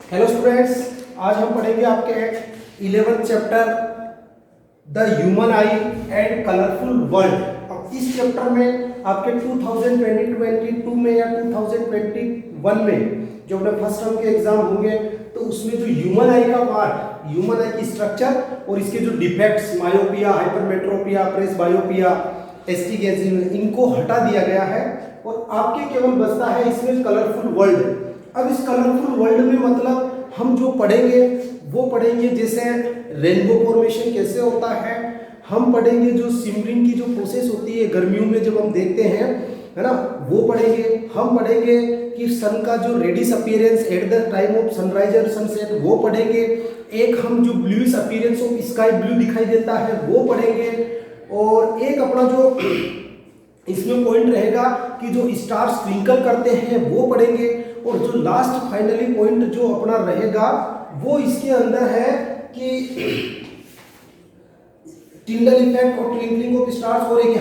Hello students, आज हम पढ़ेंगे आपके 11th chapter the human I and colourful world. अब इस चैप्टर में आपके 2022 में या 2021 में जो अपने फर्स्ट टर्म के एग्जाम होंगे तो उसमें जो ह्यूमन आई का पार्ट, ह्यूमन आई की स्ट्रक्चर और इसके जो डिफेक्ट्स मायोपिया, हाइपरमेट्रोपिया, प्रेस बायोपिया, एस्टिगेजिज्म, इनको हटा दिया गया है और आपके केवल बचता है इसमें कलरफुल वर्ल्ड। अब इस कलरफुल वर्ल्ड में मतलब हम जो पढ़ेंगे वो पढ़ेंगे जैसे रेनबो फॉर्मेशन कैसे होता है, हम पढ़ेंगे जो सिमरिंग की जो प्रोसेस होती है गर्मियों में जब हम देखते हैं, है ना, वो पढ़ेंगे। हम पढ़ेंगे कि सन का जो reddish appearance at the time of sunrise और सनसेट वो पढ़ेंगे। एक हम जो bluish appearance of sky blue दिखाई देता है वो पढ़ेंगे। और एक अपना जो इसमें पॉइंट रहेगा कि जो स्टार्स ट्विंकल करते हैं वो पढ़ेंगे। और जो लास्ट फाइनली पॉइंट जो अपना रहेगा वो इसके अंदर है कि टिंडल इफेक्ट और ट्विंकलिंग ऑफ स्टार्स। और एक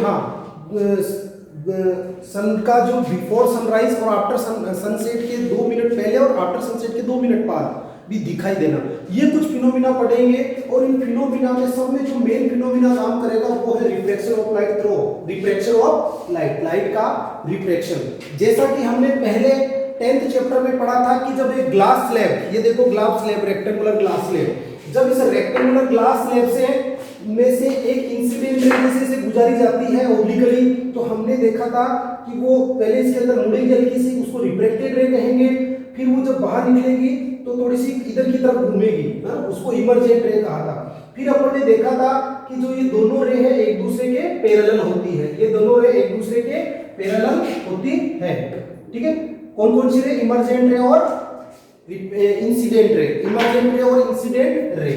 सन का जो बिफोर सनराइज और आफ्टर सनसेट के 2 मिनट पहले और आफ्टर सनसेट के 2 मिनट बाद भी दिखाई देना, ये कुछ फिनोमिना पढ़ेंगे। और इन फिनोमिना में सब में जो मेन फिनोमिना काम करेगा वो है refraction of light through, refraction of light, light का रिफ्रैक्शन। जैसा कि हमने पहले 10th चैप्टर में पढ़ा था कि जब एक ग्लास स्लैब, ये देखो glass slab, rectangular glass slab, जब इस रेक्टेंगुलर ग्लास स्लैब से एक इंसिडेंट रे से गुजारी जाती है ओब्लिकली, तो हमने देखा था कि वो पहले इसके अंदर मुड़ेगी हल्की सी, उसको रिफ्रैक्टेड रे कहेंगे। फिर वो जब बाहर निकलेगी तो थोड़ी सी इधर की तरफ घूमेगी, उसको इमर्जेंट रे कहा था। फिर अपन ने देखा था कि जो ये दोनों रे है एक दूसरे के पैरेलल होती है, ये दोनों रे एक दूसरे के पैरेलल होती है, ठीक है। कौन कौन सी रे? इमर्जेंट रे और इंसिडेंट रे, इमर्जेंट रे और इंसिडेंट रे।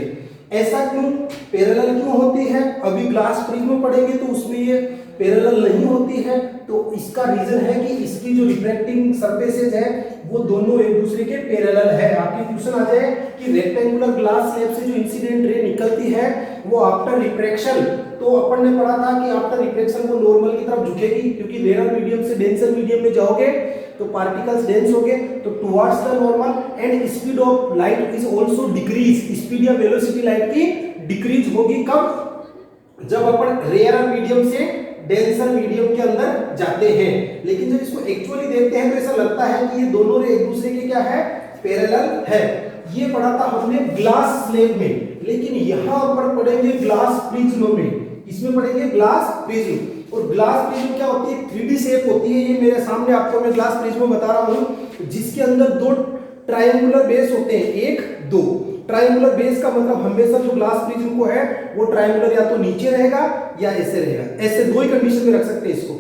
ऐसा क्यों, पैरेलल क्यों होती है? अभी ग्लास प्रिज्म पढ़ेंगे तो उसमें ये पैरेलल नहीं होती है। तो इसका रीजन है कि इसकी जो रिफ्रैक्टिंग सरफेसेज है वो दोनों एक दूसरे के पैरेलल है। आपके क्वेश्चन आ जाए कि रेक्टेंगुलर ग्लास स्लैब से जो इंसिडेंट रे निकलती है वो आफ्टर रिफ्रैक्शन, तो अपन ने पढ़ा था कि आफ्टर रिफ्रैक्शन वो नॉर्मल की तरफ झुकेगी, क्योंकि रेयर मीडियम से डेंसर मीडियम में जाओगे तो पार्टिकल्स डेंस होंगे तो towards the normal and speed of light is also decrease, speed या वेलोसिटी लाइट की डिक्रीज होगी। कब? जब अपन रेयर मीडियम से डेंसर मीडियम के अंदर जाते हैं। लेकिन जब इसको एक्चुअली देखते हैं तो ऐसा लगता है कि ये दोनों रे एक दूसरे के क्या है? पैरेलल है। ये पढ़ा था हमने ग्लास स्लैब में, लेकिन यहां पर पढ़ेंगे ग्लास प्रिज्म में। इसमें पढ़ेंगे ग्लास प्रिज्म। और ग्लास प्रिज्म क्या होती है? 3D शेप होती है। ये मेरे सामने आपको मैं ग्लास प्रिज्म बता रहा हूं, जिसके अंदर 2 ट्रायंगुलर बेस होते हैं, 1 2। ट्रायंगुलर बेस का मतलब हमेशा जो ग्लास प्रिज्म को है वो ट्रायंगुलर या तो नीचे रहेगा या ऐसे रहेगा। ऐसे 2 ही कंडीशन में रख सकते हैं इसको।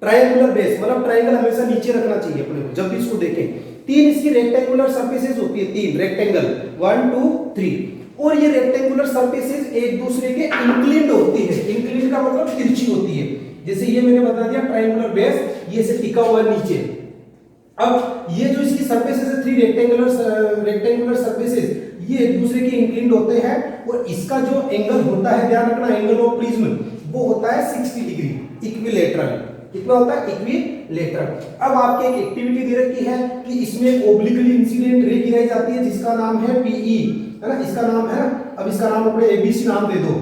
ट्रायंगुलर बेस मतलब ट्रायंगल हमेशा नीचे रखना चाहिए अपने को जब भी इसको देखें। 3 इसकी रेक्टेंगुलर सरफेसेस होती है, 3 रेक्टेंगल, 1 2 3। और ये रेक्टेंगुलर सरफेसेस एक दूसरे के इंक्लिन्ड होती है। इंक्लिन्ड का मतलब तिरछी होती है। जैसे ये मैंने बता दिया ट्रायंगुलर बेस, ये से टिका हुआ है नीचे। अब ये जो इसकी सरफेसेस है 3 रेक्टेंगुलर सरफेसेस, ये एक दूसरे के इंक्लिन्ड होते हैं। और इसका जो एंगल होता है, ध्यान रखना, एंगल ऑफ प्रिज्म वो होता है 60 डिग्री इक्विलेटरल। कितना होता है? इक्विलेटरल। अब आपके एक एक्टिविटी दे रखी है कि इसमें ओब्लिकली इंसिडेंट रे गिराई जाती है जिसका नाम है पीई, है ना, इसका नाम है। अब इसका नाम अपने एबीसी नाम दे दो,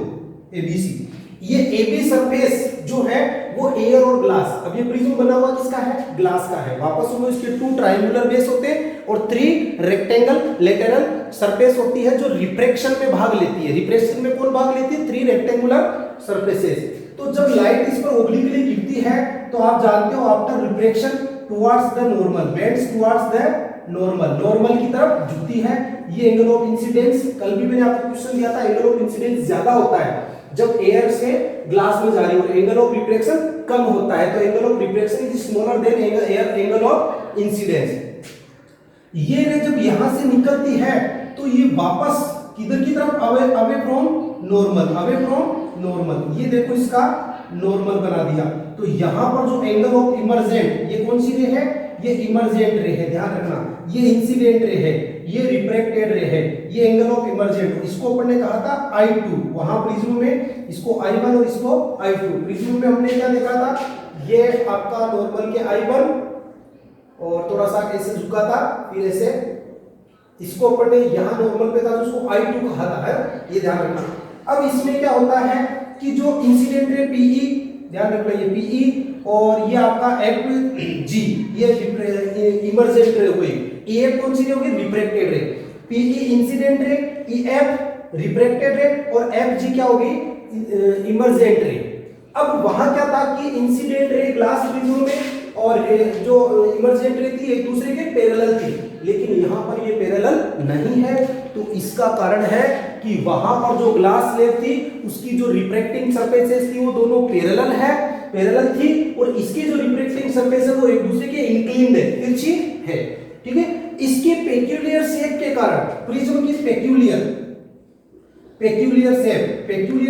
एबीसी। ये एबी सरफेस जो है वो एयर और ग्लास, अब ये प्रिज्म बना हुआ किसका है? ग्लास का है। वापस सुनो, इसके 2 ट्रायंगुलर बेस होते हैं और 3 रेक्टेंगल लेटरल सरफेस होती है जो रिफ्रैक्शन में भाग लेती है। रिफ्रैक्शन में कौन भाग लेती है? 3 रेक्टेंगुलर सरफेसेस। तो जब लाइट इस पर ओब्लिकली गिरती है तो आप जानते हो after refraction towards the normal, bends towards the normal, normal की तरफ झुकती है। ये एंगल ऑफ इंसिडेंस, कल भी मैंने आपको क्वेश्चन दिया था, एंगल ऑफ इंसिडेंस ज्यादा होता है जब एयर से ग्लास में जा रही हो, एंगल ऑफ रिफ्रैक्शन कम होता है। तो angle of refraction is smaller than angle of incidence. ये रे जब यहां से निकलती है तो ये वापस किधर की तरफ? Away from normal, away from normal. ये देखो इसका नॉर्मल बना दिया। तो यहां पर जो एंगल ऑफ इमर्जेंट, ये कौन सी रे है? ये इमर्जेंट रे है, ध्यान रखना। ये इंसिडेंट रे है, ये रिफ्रैक्टेड रे है, ये एंगल ऑफ इमर्जेंट। इसको अपन ने कहा था I2, वहां प्रिज्म में इसको I1 और इसको I2। प्रिज्म में हमने क्या देखा था? ये आपका नॉर्मल के I1 और थोड़ा सा ऐसे झुका था, फिर ऐसे इसको अपन ने यहाँ नॉर्मल पे था, उसको I2 कहा था, है, ये ध्यान रखना। अब इसमें क्या होता है कि जो इंसिडेंट रे PE, ध्यान रखना ये PE और ये आपका FG, ये इमर्जेंट रे हो गई, EF कौन सी रे होगी, रिफ्रैक्टेड रे, PE incident ray, EF refracted रे और FG क्या होगी, इमर्जेंट रे। अब वहां क्या था कि इंसिडेंट रे ग्लास प्रिज्म में और जो इमर्जेंट रे थी एक दूसरे के पैरेलल थी, लेकिन यहाँ पर ये पैरेलल नहीं है। तो इसका कारण है कि वहां पर जो ग्लास स्लैब थी उसकी जो रिफ्रैक्टिंग सरफेसेस थी वो दोनों पैरेलल थी, और इसकी जो रिफ्रैक्टिंग सरफेस है वो एक दूसरे के इंक्लिन्ड है, तिरछी है, ठीक है। इसके पेक्यूलियर शेप के कारण, प्रिज्म की पेक्यूलियर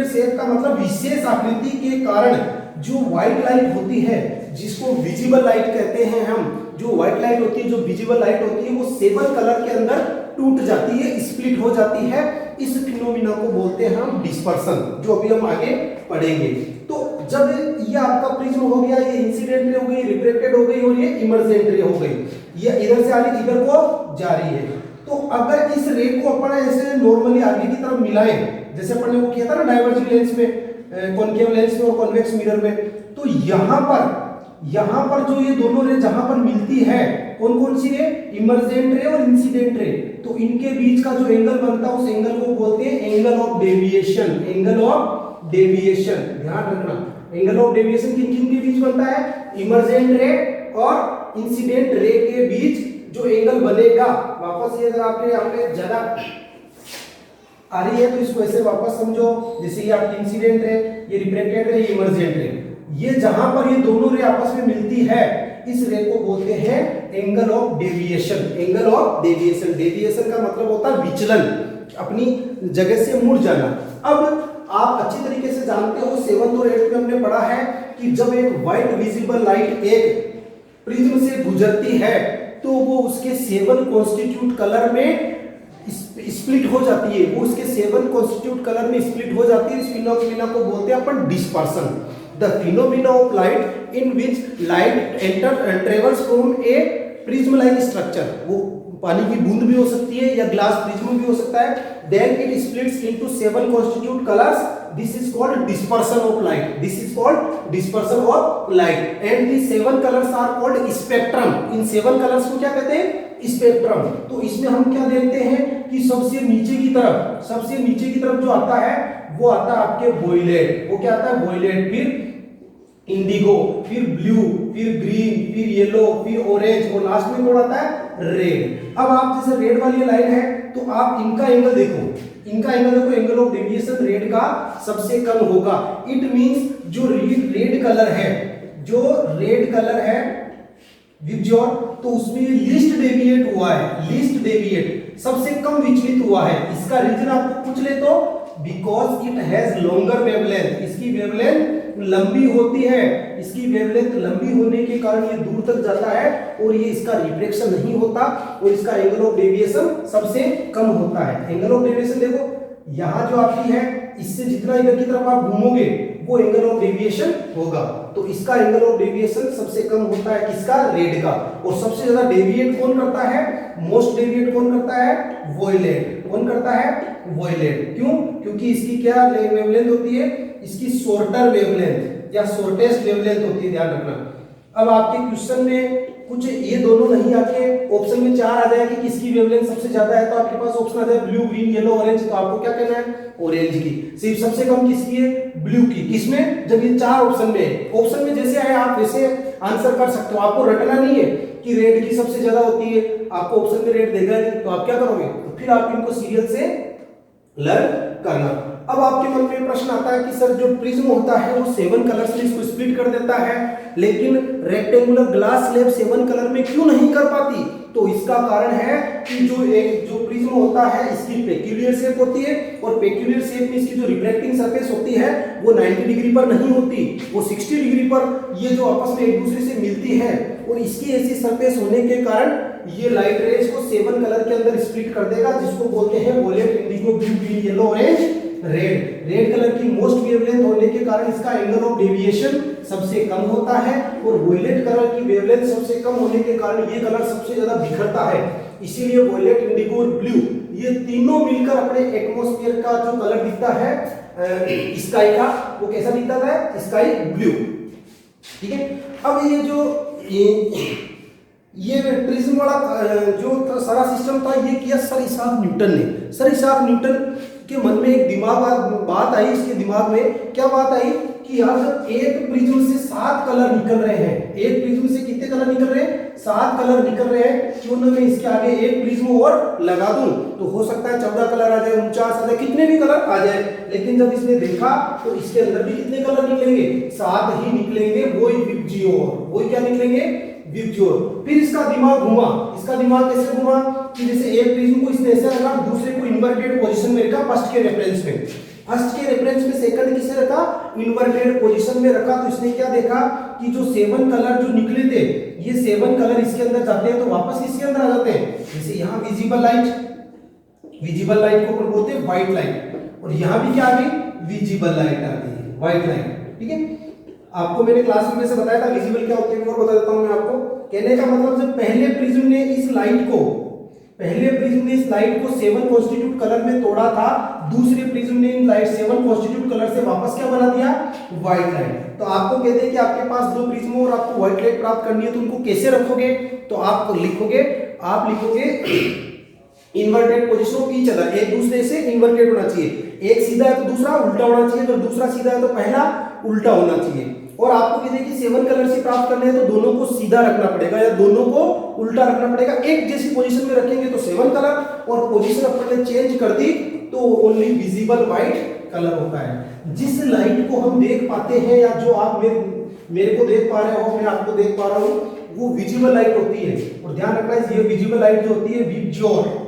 शेप का मतलब विशेष आकृति के कारण जो व्हाइट लाइट होती है, जिसको विजिबल लाइट कहते हैं हम, जो व्हाइट लाइट होती है, जो विजिबल लाइट होती है, वो 7 कलर के अंदर टूट जाती है, स्प्लिट हो जाती है। इस फिनोमिना को बोलते हैं हम डिस्पर्सन, जो अभी हम आगे पढ़ेंगे। तो जब ये आपका प्रिज्म हो गया, ये इंसिडेंट रे हो गई, रिफ्रैक्टेड हो गई और ये इमर्जेंट रे हो गई, ये इधर से आगे इधर को जा रही है। तो अगर इस रे को अपन ऐसे नॉर्मली आगे की तरफ मिलाएं, जैसे अपन ने वो किया था ना डाइवर्जिंग लेंस में, कॉनकेव लेंस में और कॉन्वेक्स मिरर में, तो यहाँ पर जो ये दोनों रे जहां पर मिलती है, कौन कौन सी रे, इमर्जेंट रे और इंसिडेंट रे, तो इनके बीच का जो एंगल बनता है उस एंगल को बोलते हैं एंगल ऑफ डेविएशन। ध्यान रखना, एंगल ऑफ डेविएशन किन किन के बीच बनता है, इमर्जेंट रे और इंसिडेंट रे के बीच जो एंगल बनेगा, वापस ये अगर आपके यहाँ पे ज्यादा आ रही है तो इसको ऐसे वापस समझो, जैसे ये आपकी इंसिडेंट है, ये रिफ्रैक्टेड है, ये इमर्जेंट है, ये जहां पर ये दोनों रे आपस में मिलती है, इस रे को बोलते हैं एंगल ऑफ डेविएशन। डेविएशन का मतलब होता है विचलन, अपनी जगह से मुड़ जाना। अब आप अच्छी तरीके से जानते हो 7th और 8th में हमने पढ़ा है कि जब एक व्हाइट विजिबल लाइट एक प्रिज्म से गुजरती है तो वो उसके 7 कॉन्स्टिट्यूट कलर में स्प्लिट हो जाती है, वो उसके 7 कॉन्स्टिट्यूट कलर में स्प्लिट हो जाती है। इस फिनोमिना को बोलते हैं अपन dispersion. The phenomena of light in which light travels from a prism like structure, वो पानी की बूंद भी हो सकती है या ग्लास प्रिज्म भी हो सकता है, then it splits into 7 constitute colours, this is called dispersion of light, and the 7 colours are called spectrum. इन 7 कलर्स को क्या कहते हैं, स्पेक्ट्रम। तो इसमें हम क्या देखते हैं कि सबसे नीचे की तरफ जो आता है वो आता है आपके वोयलेट, वो क्या आता है वोयलेट, फिर इंडिगो, फिर ब्लू, फिर ग्रीन, फिर येलो, फिर ऑरेंज और लास्ट में कौन आता है, रेड। अब आप जैसे रेड वाली लाइन है तो आप इनका एंगल देखो, एंगल ऑफ डेविएशन रेड का सबसे कम होगा। इट मींस जो रेड कलर है विबज्योर, तो उसमें लीस्ट डेविएट सबसे कम विचलित हुआ है। इसका रीजन आपको पूछ ले तो because it has longer wavelength, इसकी वेवलेंथ लंबी होती है, इसकी वेवलेंथ लंबी होने के कारण ये दूर तक जाता है और ये इसका रिफ्लेक्शन नहीं होता और इसका एंगल ऑफ डेविएशन सबसे कम होता है। एंगल ऑफ डेविएशन देखो यहाँ जो आपकी है, इससे जितना इधर की तरफ आप घूमोगे वो एंगल ऑफ डेविएशन होगा, तो इसका एंगल ऑफ डेविएशन सबसे कम होता है किसका, रेड का। और सबसे ज्यादा डेविएट कौन करता है, मोस्ट डेविएट कौन करता है, वोयलेट। कौन करता है, वोयलेट। क्यों, क्योंकि इसकी क्या वेवलेंथ होती है, इसकी शॉर्टर वेवलेंथ या शॉर्टेस्ट वेवलेंथ होती है, ध्यान रखना। अब आपके क्वेश्चन में कुछ ये दोनों नहीं आके ऑप्शन में 4 आ जाए कि किसकी वेवलेंथ सबसे ज्यादा है, तो आपके पास ऑप्शन आ जाए ब्लू, ग्रीन, येलो, ऑरेंज, तो आपको क्या करना है, ऑरेंज की। सिर्फ सबसे कम किसकी है, ब्लू की। किसमें, जब ये 4 ऑप्शन में है, ऑप्शन में जैसे आए आप वैसे आंसर कर सकते हो, आपको रटना नहीं है कि रेड की सबसे ज्यादा होती है, आपको ऑप्शन में रेड देगा नहीं, तो आप क्या करोगे, तो फिर आप इनको सीरियल से लर्न करना। अब आपके मन में प्रश्न आता है कि सर जो प्रिज्म होता है वो 7 कलर से इसको स्प्लिट कर देता है, लेकिन रेक्टेंगुलर ग्लास स्लैब 7 कलर में क्यों नहीं कर पाती, तो इसका कारण है कि जो प्रिज्म होता है इसकी पेक्यूलियर शेप होती है, और पेक्यूलियर शेप में इसकी जो रिफ्रैक्टिंग सरफेस होती है वो 90 डिग्री पर नहीं होती, वो 60 डिग्री पर ये जो आपस में एक दूसरे से मिलती है, और इसकी ऐसी सरफेस होने के कारण ये लाइट रेज को 7 कलर के अंदर स्प्लिट कर देगा, जिसको बोलते हैं violet, indigo, blue, green, yellow, orange, red colour की मोस्ट वेवलेंथ होने के कारण इसका एंगल ऑफ डेविएशन सबसे कम होता है, और वोयलेट कलर की वेवलेंथ सबसे कम होने के कारण ये कलर सबसे ज्यादा बिखरता है। इसीलिए वोयलेट, इंडिगो और ब्लू ये तीनों मिलकर अपने एटमॉस्फेयर का जो कलर दिखता है स्काई का, वो कैसा दिखता है? Sky blue. ठीक है, अब ये जो ये प्रिज्म वाला जो सारा सिस्टम था ये किया सर इसाक न्यूटन ने। सर इसाक न्यूटन के मन में एक बात आई, इसके दिमाग में क्या बात आई कि यार जब एक प्रिज्म से 7 कलर निकल रहे हैं, एक प्रिज्म से कितने कलर निकल रहे हैं? 7 कलर निकल रहे हैं, क्यों ना मैं इसके आगे एक प्रिज्म और लगा दूं, तो हो सकता है 14 कलर आ जाए, 49 आ जाए, कितने भी कलर आ जाए। लेकिन जब इसने देखा तो इसके अंदर भी कितने कलर निकलेंगे? 7 ही निकलेंगे, वही विबजियोर, वही क्या निकलेंगे? विबजियोर। फिर इसका दिमाग घुमा, इसका दिमाग कैसे घुमा कि जैसे एक प्रिज्म को इसने ऐसे रखा, दूसरे को इन्वर्टेड पोजीशन में रखा फर्स्ट के रेफरेंस में, फर्स्ट के रेफरेंस में सेकंड किसे रखा? इन्वर्टेड पोजीशन में रखा। तो इसने क्या देखा कि जो 7 कलर जो निकले थे, ये 7 कलर इसके अंदर जाते हैं तो वापस किसके अंदर आ जाते हैं? जैसे यहाँ विजिबल लाइट को बोलते हैं व्हाइट लाइट, और यहाँ भी क्या आ गई? विजिबल लाइट आ गई, व्हाइट लाइट। ठीक है, आपको मैंने क्लास में से बताया था विजिबल क्या होती है, और बता देता हूं मैं आपको। कहने का मतलब जब पहले प्रिज्म ने इस लाइट को 7 कॉन्स्टिट्यूट कलर में तोड़ा था, दूसरे प्रिज्म ने इन लाइट 7 कॉन्स्टिट्यूट कलर से वापस क्या बना दिया? White light. तो आपको कहते हैं कि आपके पास 2 प्रिज्म हो और आपको व्हाइट लाइट प्राप्त करनी है, तो उनको कैसे रखोगे? तो आप लिखोगे inverted position of each other, एक दूसरे से इन्वर्टेड होना चाहिए, एक सीधा है तो दूसरा उल्टा होना चाहिए, अगर दूसरा सीधा है तो पहला उल्टा होना चाहिए। और आपको कहते हैं कि 7 कलर से प्राप्त करने हैं तो दोनों को सीधा रखना पड़ेगा या दोनों को उल्टा रखना पड़ेगा। एक जैसी पोजीशन में रखेंगे तो 7 कलर, और पोजीशन अपन ने चेंज कर दी तो ओनली विजिबल व्हाइट कलर होता है। जिस लाइट को हम देख पाते हैं या जो आप मेरे को देख पा रहे हो, मैं आपको देख पा रहा हूं, वो विजिबल लाइट होती है। और ध्यान रखना है ये विजिबल लाइट जो होती है विबजियोर,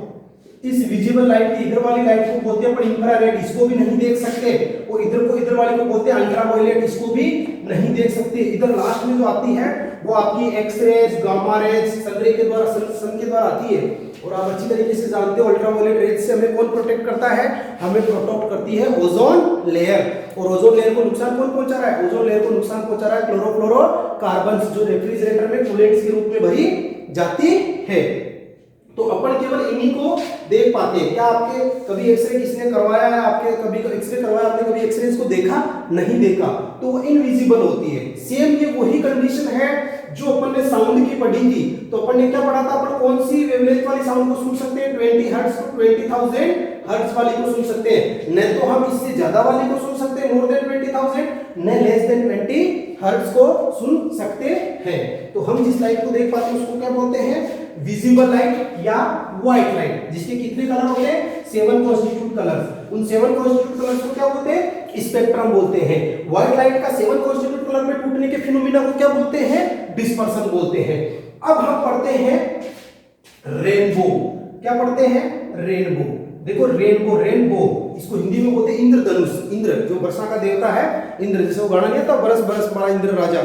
इस विजिबल लाइट की इधर वाली लाइट को बोलते हैं इंफ्रारेड, इसको भी नहीं देख सकते, और इधर वाली को बोलते हैं अल्ट्रावायलेट, इसको भी नहीं देख सकते। इधर लास्ट में जो आती है वो आपकी एक्स-रेज, गामा रेज, सन के द्वारा आती है। और आप अच्छी तरीके से जानते हो अल्ट्रावायलेट रेज से हमें कौन प्रोटेक्ट करता है? हमें प्रोटेक्ट करती है ओजोन लेयर। और ओजोन लेयर को नुकसान कौन पहुंचा रहा है? ओजोन लेयर को नुकसान पहुंचा रहा है क्लोरोफ्लोरोकार्बन्स, जो रेफ्रिजरेटर में कूलेंट्स के रूप में भरी जाती है। तो अपन केवल इन्हीं को देख पाते हैं। क्या आपके कभी एक्सरे किसने करवाया है? आपके कभी एक्सरे करवाया, आपने कभी एक्सरे को देखा? नहीं देखा, तो वो इनविजिबल होती है। सेम ये वही कंडीशन है जो अपन ने साउंड की पढ़ी थी। तो अपन ने क्या पढ़ा था? अपन कौन सी वेवलेंथ वाली साउंड को सुन सकते हैं? 20 हर्ट्ज को 20,000 हर्ट्ज वाली को सुन सकते हैं, न तो हम इससे ज्यादा वाली को सुन सकते हैं मोर देन 20,000, न लेस देन 20 हर्ट्ज को सुन सकते हैं। तो हम जिस लाइट को देख पाते हैं उसको क्या बोलते हैं? विजिबल लाइट या व्हाइट लाइट, जिसके कितने कलर होते हैं? 7 कॉन्स्टिट्यूट कलर्स। उन 7 कॉन्स्टिट्यूट कलर्स को क्या बोलते हैं? स्पेक्ट्रम बोलते हैं। व्हाइट लाइट का 7 कॉन्स्टिट्यूट कलर में टूटने के फिनोमिना को क्या बोलते हैं? डिस्पर्सन बोलते हैं। अब हम पढ़ते हैं रेनबो। क्या पढ़ते हैं? रेनबो। देखो रेनबो इसको हिंदी में बोलते हैं इंद्रधनुष। इंद्र जो वर्षा का देवता है, इंद्र, जैसे वो गाना नहीं था बरस बरस मारा इंद्र राजा।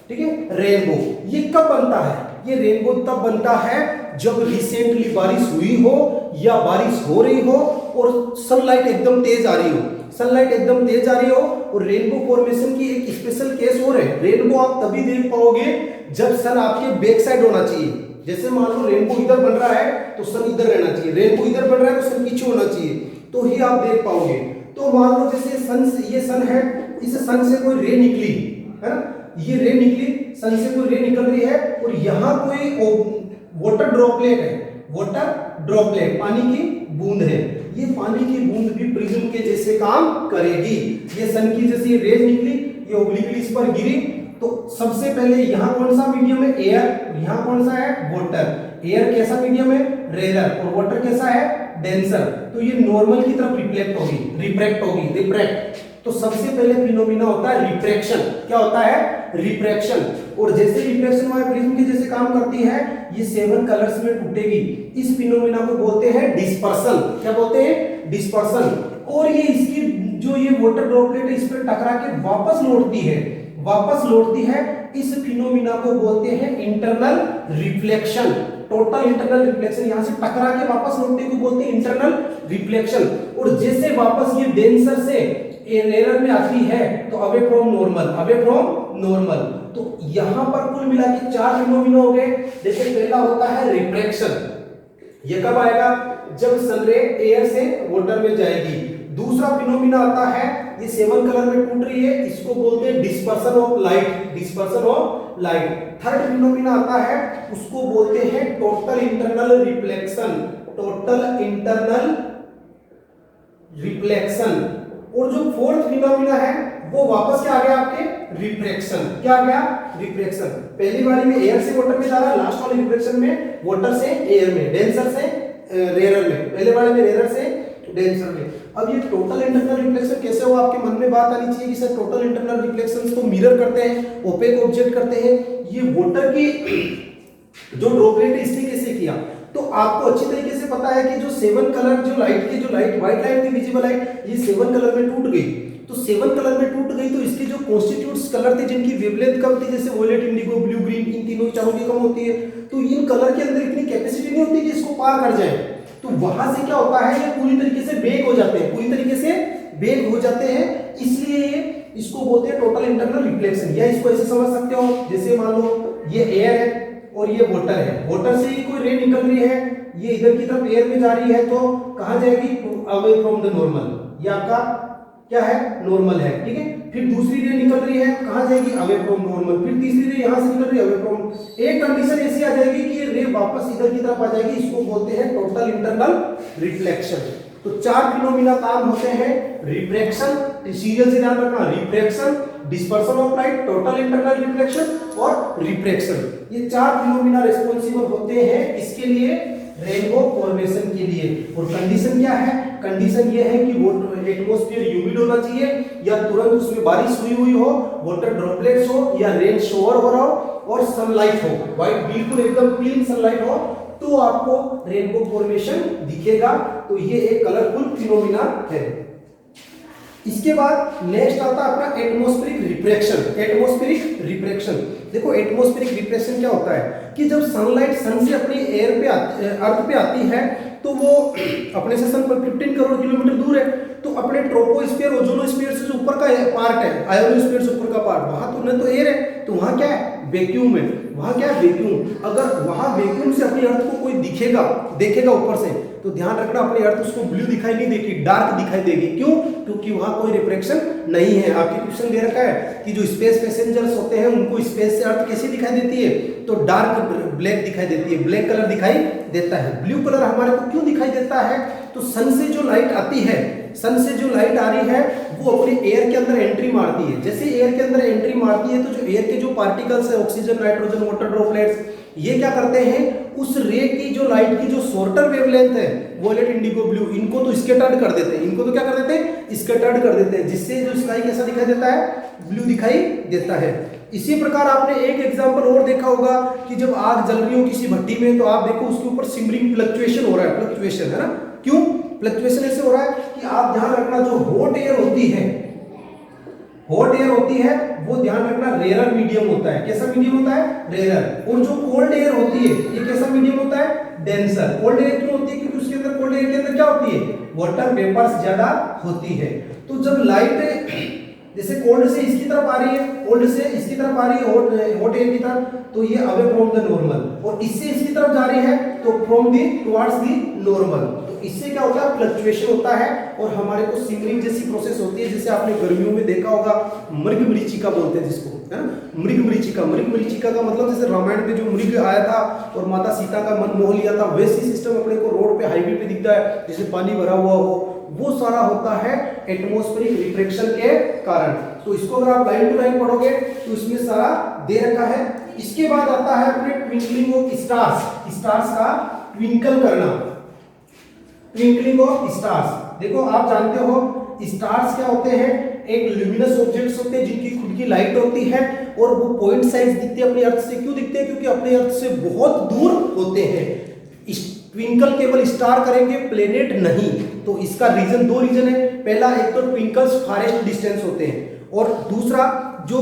ठीक है, रेनबो ये कब बनता है? ये रेनबो तब बनता है जब रिसेंटली बारिश हुई हो या बारिश हो रही हो और सनलाइट एकदम तेज आ रही हो। सनलाइट एकदम तेज आ रही हो और रेनबो फॉर्मेशन की एक स्पेशल केस हो रहा है। रेनबो आप तभी देख पाओगे जब सन आपके बैक साइड होना चाहिए। जैसे मान लो रेनबो इधर बन रहा है तो सन इधर रहना चाहिए, रेनबो इधर बन रहा है तो सन पीछे होना चाहिए, तो ही आप देख पाओगे। तो मान लो जैसे सन से, ये सन है, इस सन से कोई रे निकली है ना, ये रे निकली, सन से कोई रे निकल रही है और यहाँ कोई वाटर ड्रॉपलेट है, वाटर ड्रॉपलेट पानी की बूंद है। ये पानी की बूंद भी प्रिज्म के जैसे काम करेगी। ये सन की जैसे रेज निकली, ये ओब्लिकली इस पर गिरी, तो सबसे पहले यहाँ कौन सा मीडियम है? एयर। यहाँ कौन सा है? वाटर। एयर कैसा मीडियम है? रेयर। और वाटर कैसा है? डेंसर। तो ये नॉर्मल की तरफ रिफ्लेक्ट होगी, रिफ्रैक्ट होगी, रिफ्रैक्ट। तो सबसे पहले फिनोमिना होता है रिफ्रैक्शन। क्या होता है? रिफ्रैक्शन। और जैसे रिफ्रैक्शन वाले प्रिज्म के जैसे काम करती है, ये 7 कलर्स में टूटेगी। इस फिनोमिना को बोलते हैं डिस्पर्सन। क्या बोलते हैं? डिस्पर्सन। और ये इसकी जो ये वाटर ड्रॉपलेट है इस पर टकरा के वापस लौटती है, वापस लौटती है, इस फिनोमिना को बोलते हैं internal reflection. Total internal reflection, यहां से टकरा के वापस लौटने को बोलते हैं इंटरनल रिफ्लेक्शन। और जैसे वापस ये डेंसर से एरर में आती है तो away from normal, away from normal. तो यहां पर कुल मिला के 4 फिनोमिना हो गए। जैसे पहला होता है रिफ्रैक्शन, ये कब आएगा? जब सनरे एयर से वाटर में जाएगी। दूसरा फिनोमिना आता है, ये 7 कलर में टूट रही है, इसको बोलते हैं dispersion of light, dispersion of light. Third phenomena आता है, उसको बोलते हैं total internal reflection, total internal reflection. और जो फोर्थ फिनोमिना है वो वापस क्या आ गया आपके? रिफ्रैक्शन। क्या आ गया? रिफ्रैक्शन। पहली बारी में एयर से वाटर में जा रहा है, लास्ट वाले रिफ्रैक्शन में वाटर से एयर में, डेंसर से रेयर में, पहले वाले में रेयर से डेंसर में। अब ये टोटल इंटरनल रिफ्लेक्शन कैसे हो, आपके मन में बात आनी चाहिए कि सर टोटल इंटरनल रिफ्लेक्शन तो मिरर करते हैं, ओपेक ऑब्जेक्ट करते हैं, ये वाटर की जो ड्रॉपलेट है इसने कैसे किया? तो आपको अच्छी तरीके से पता है कि जो 7 कलर जो लाइट की, जो लाइट व्हाइट लाइट थी, विजिबल लाइट, ये 7 कलर में टूट गई। तो 7 कलर में टूट गई तो इसके जो कॉन्स्टिट्यूट्स कलर थे जिनकी वेवलेंथ कम थी, जैसे वॉयलेट, इंडिगो, ब्लू, ग्रीन, इन तीनों चारों की कम होती है, तो इन कलर के अंदर इतनी कैपेसिटी नहीं होती कि इसको पार कर जाए। तो वहां से क्या होता है, ये पूरी तरीके से बेक हो जाते हैं, पूरी तरीके से बेक हो जाते हैं, इसलिए इसको बोलते हैं टोटल इंटरनल रिफ्लेक्शन। या इसको ऐसे समझ सकते हो, जैसे मान लो ये एयर है और ये वाटर है, वाटर से ही कोई रे निकल रही है, ये इधर की तरफ एयर में जा रही है, तो कहां जाएगी? अवे फ्रॉम द नॉर्मल, ये आपका क्या है? नॉर्मल है, ठीक है। फिर दूसरी रे निकल रही है, कहां जाएगी? Away from normal. फिर तीसरी रे यहां से निकल रही है, अवे फ्रॉम। एक कंडीशन ऐसी आ जाएगी कि ये रे वापस इधर की तरफ आ जाएगी, इसको बोलते हैं टोटल इंटरनल रिफ्लेक्शन। तो 4 फिनोमिना काम होते हैं, रिफ्रैक्शन, सीरियल से ध्यान रखना, refraction, dispersion of light, total internal reflection और रिफ्रैक्शन। ये 4 फिनोमिना रिस्पांसिबल होते हैं इसके लिए, रेनबो फॉर्मेशन के लिए। और कंडीशन क्या है? कंडीशन ये है कि एटमॉस्फेयर ह्यूमिड होना चाहिए, या तुरंत उसमें बारिश हुई हो, वाटर ड्रॉपलेट्स हो, या रेन शोवर हो रहा हो, और सनलाइट हो, व्हाइट बिल्कुल एकदम क्लीन सनलाइट हो, तो आपको रेनबो फॉर्मेशन दिखेगा। तो ये एक कलरफुल फिनोमिना है। इसके बाद नेक्स्ट आता है अपना एटमॉस्फेरिक रिफ्रैक्शन। एटमॉस्फेरिक रिफ्रैक्शन, देखो एटमॉस्फेरिक रिफ्रैक्शन क्या होता है कि जब सनलाइट सन से अपनी एयर पे अर्थ पे आती है, तो वो अपने से सन पर 15 करोड़ किलोमीटर दूर है, तो अपने ट्रोपोस्फीयर, ओजोनोस्फीयर से जो ऊपर का पार्ट है, आयोनोस्फीयर से ऊपर का पार्ट, वहां तो न तो एयर है, तो वहां क्या है? वैक्यूम है। वहां क्या है? वैक्यूम। अगर वहां वैक्यूम से अपनी अर्थ को कोई देखेगा ऊपर से, तो ध्यान रखना अपनी अर्थ उसको ब्लू दिखाई नहीं देगी, डार्क दिखाई देगी। क्यों? क्योंकि वहां कोई रिफ्रैक्शन नहीं है। आपके क्वेश्चन दे रखा है कि जो स्पेस पैसेंजर्स होते हैं उनको स्पेस से अर्थ कैसी दिखाई देती है? तो डार्क ब्लैक दिखाई देती है, ब्लैक कलर दिखाई देता है। ब्लू कलर हमारे को क्यों दिखाई देता है? तो सन से जो लाइट आती है, सन से जो लाइट आ रही है वो अपने एयर के अंदर एंट्री मारती है। जैसे एयर के अंदर एंट्री मारती है तो जो एयर के जो पार्टिकल्स है, ऑक्सीजन, नाइट्रोजन, वाटर ड्रॉपलेट्स, ये क्या करते हैं? उस रे की जो लाइट की जो शॉर्टर वेवलेंथ है, वॉयलेट, इंडिगो, ब्लू, इनको तो स्कैटर्ड कर देते हैं, इनको तो क्या कर देते हैं? स्कैटर्ड कर देते हैं, जिससे जो स्काई कैसा दिखाई देता है? ब्लू दिखाई देता है। इसी प्रकार आपने एक एग्जांपल और देखा होगा कि जब आग जल रही हो किसी भट्टी में, तो आप देखो उसके ऊपर सिमरिंग फ्लक्चुएशन हो रहा है, फ्लक्चुएशन है ना। क्यों फ्लक्चुएशन ऐसे हो रहा है? कि आप ध्यान रखना, जो हॉट एयर होती है, हॉट एयर होती है वो ध्यान रखना रेयर मीडियम होता है। कैसा मीडियम होता है? रेयर। और जो कोल्ड एयर होती है ये कैसा मीडियम होता है? डेंसर। कोल्ड एयर क्यों होती है? क्योंकि उसके अंदर, कोल्ड एयर के अंदर क्या होती है? वाटर वेपर्स ज्यादा होती है। तो जब लाइट जैसे कोल्ड से इसकी तरफ आ रही है, कोल्ड से इसकी तरफ आ रही है, हॉट एयर की तरफ, तो ये अवे फ्रॉम द नॉर्मल, और इससे इसकी तरफ जा रही है तो from the towards the normal. तो इससे क्या होता है? फ्लक्चुएशन होता है, और हमारे को सिमरिंग जैसी प्रोसेस होती है। जैसे आपने गर्मियों में देखा होगा, मृग मरीचिका बोलते हैं जिसको, है ना, मृग मरीचिका। मृग मरीचिका का मतलब जैसे रामायण में जो मृग आया था और माता सीता का मन मोह लिया था, वैसी सिस्टम अपने को रोड पे, हाईवे पे दिखता है, जैसे पानी भरा हुआ हो, वो सारा होता है एटमॉस्फेरिक रिफ्रैक्शन के कारण। तो इसको अगर आप लाइन टू लाइन पढ़ोगे तो इसमें सारा दे रखा है। इसके बाद आता है अपने ट्विंकलिंग ऑफ स्टार्स। स्टार्स का ट्विंकल करना, ट्विंकलिंग ऑफ स्टार्स। देखो आप जानते हो स्टार्स क्या होते हैं? एक ल्यूमिनस ऑब्जेक्ट्स होते हैं जिनकी खुद की लाइट होती है, और वो पॉइंट साइज दिखते हैं अपनी अर्थ से। क्यों दिखते हैं? क्योंकि अपने अर्थ से बहुत दूर होते हैं। ट्विंकल केवल स्टार करेंगे, प्लेनेट नहीं। तो इसका रीजन, 2 रीजन है। पहला, एक तो ट्विंकल्स फारेस्ट डिस्टेंस होते हैं, और दूसरा जो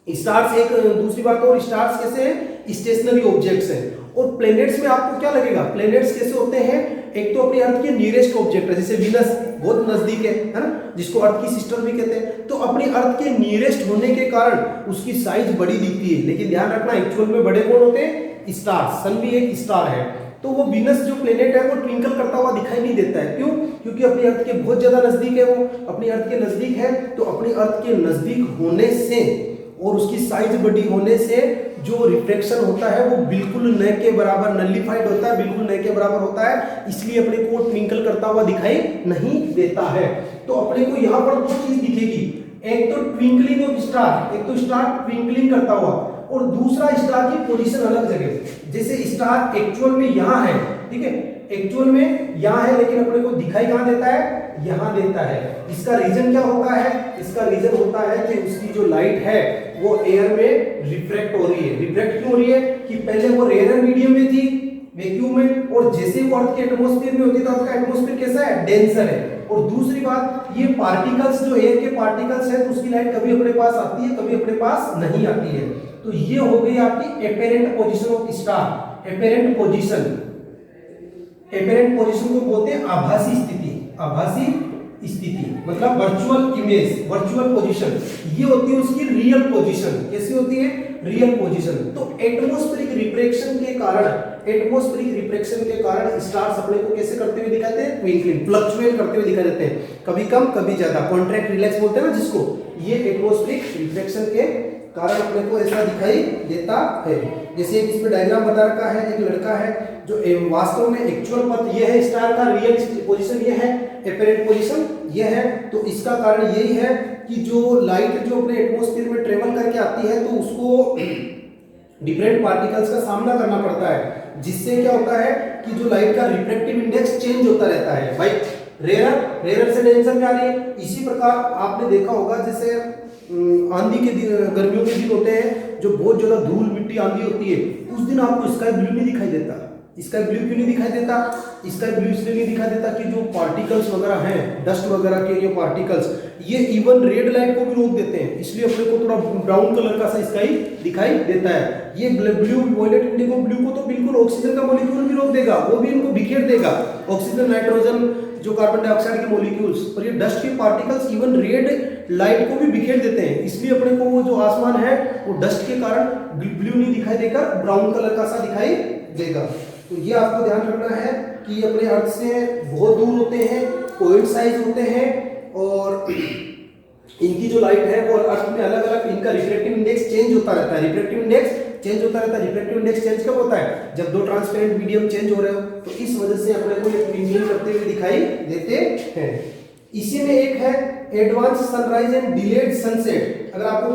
स्टार्स, एक दूसरी बात और, स्टार्स कैसे हैं, स्टेशनरी ऑब्जेक्ट्स हैं। और प्लैनेट्स में आपको क्या लगेगा, प्लैनेट्स कैसे होते हैं, एक तो अपनी अर्थ के नियरेस्ट ऑब्जेक्ट है, जैसे वीनस बहुत नजदीक है ना, जिसको अर्थ की सिस्टर भी कहते हैं, तो अपनी अर्थ के नियरेस्ट होने के कारण उसकी साइज बड़ी दिखती है। लेकिन ध्यान रखना, एक्चुअल में बड़े कौन होते हैं, स्टार्स। सन भी एक स्टार है, तो वो वीनस जो प्लेनेट है वो ट्विंकल करता हुआ दिखाई नहीं देता है। क्यों? क्योंकि अपनी अर्थ के बहुत ज्यादा नजदीक है, वो अपनी अर्थ के नजदीक है, तो अपनी अर्थ के नजदीक होने से और उसकी साइज बड़ी होने से जो रिफ्लेक्शन होता है वो बिल्कुल न के बराबर, नलिफाइड होता है, बिल्कुल न के बराबर होता है, इसलिए अपने को ट्विंकल करता हुआ दिखाई नहीं देता है। तो अपने को यहाँ पर दो चीज दिखेगी, एक तो ट्विंकलिंग ऑफ स्टार, एक तो स्टार ट्विंकलिंग करता हुआ, और दूसरा स्टार की पोजीशन अलग जगह। जैसे स्टार एक्चुअल में यहाँ है, ठीक है, एक्चुअल में यहाँ है, लेकिन अपने को दिखाई कहाँ देता है, यहाँ देता है। इसका रीजन क्या होता है, इसका रीजन होता है कि उसकी जो लाइट है वो एयर में रिफ्रैक्ट हो रही है। रिफ्रैक्ट क्यों हो रही है कि पहले वो रेयर मीडियम में थी, वैक्यूम में, और जैसे वो अर्थ के एटमॉस्फेयर में होती है तो अर्थ का एटमॉस्फेयर कैसा है, डेंसर है। और दूसरी बात, ये पार्टिकल्स जो एयर के पार्टिकल्स है, तो उसकी लाइट कभी अपने पास आती है, कभी अपने पास नहीं आती है। तो ये हो गई आपकी apparent position of star. Apparent position, apparent position को बोलते हैं आभासी स्थिति। आभासी स्थिति मतलब वर्चुअल इमेज, वर्चुअल पोजीशन। ये होती है उसकी रियल पोजीशन। कैसी होती है, रियल पोजीशन। तो एटमॉस्फेरिक रिफ्रैक्शन के कारण, एटमॉस्फेरिक रिफ्रैक्शन के कारण स्टार्स अपने को कैसे करते हुए दिखाते हैं, ट्विंकलिंग, फ्लक्चुएट करते हुए दिखाई देते हैं, कभी कम कभी ज्यादा, कॉन्ट्रैक्ट रिलैक्स बोलते हैं ना जिसको। ये एटमॉस्फेरिक रिफ्रैक्शन के कारण अपने को ऐसा दिखाई देता है। जैसे एक इसमें डायग्राम बता रखा है, एक लड़का है जो वास्तव में एक्चुअल पथ ये है स्टार का, रियल पोजीशन ये है, एपेरेंट पोजीशन ये है। तो इसका कारण यही है कि जो लाइट जो अपने एटमॉस्फेयर में ट्रेवल करके आती है तो उसको डिफरेंट पार्टिकल्स का सामना करना पड़ता है, जिससे क्या होता है कि जो लाइट का रिफ्रैक्टिव इंडेक्स चेंज होता रहता है। भाई रेयर से डेंसर में आ रही है। इसी प्रकार आपने देखा होगा, जैसे आंधी के दिन, गर्मियों के दिन होते हैं, जो बहुत ज्यादा धूल मिट्टी आंधी होती है, उस दिन आपको स्काई ब्लू नहीं दिखाई देता। स्काई ब्लू क्यों नहीं दिखाई देता, स्काई ब्लू इसलिए नहीं दिखाई देता कि जो पार्टिकल्स वगैरह हैं, डस्ट वगैरह के जो पार्टिकल्स, ये इवन रेड लाइट को भी रोक देते हैं, इसलिए अपने को थोड़ा ब्राउन कलर का सा स्काई दिखाई देता है। ये ब्लू, वायलेट, इंडिगो ब्लू को तो बिल्कुल ऑक्सीजन का मॉलिक्यूल भी रोक देगा, वो भी इनको बिखेर देगा, ऑक्सीजन, नाइट्रोजन, जो कार्बन डाइऑक्साइड के मॉलिक्यूल्स। और ये डस्ट के पार्टिकल्स इवन रेड लाइट को भी बिखेर देते हैं, इसलिए अपने को वो जो आसमान है वो डस्ट के कारण ब्लू नहीं दिखाई देगा, ब्राउन कलर का सा दिखाई देगा। तो ये आपको ध्यान रखना है कि अपने अर्थ से बहुत दूर होते हैं, पॉइंट साइज होते हैं, और इनकी जो लाइट है वो अर्थ में अलग अलग, इनका रिफ्रैक्टिव इंडेक्स चेंज होता रहता है। रिफ्रैक्टिव इंडेक्स चेंज होता रहता है। रिफ्रैक्टिव इंडेक्स चेंज कब होता है, जब दो ट्रांसपेरेंट मीडियम चेंज हो रहे हो, तो इस वजह से अपने को ये ट्विंकलिंग करते हुए दिखाई देते हैं। इसी में एक है advance sunrise and delayed sunset. अगर आपको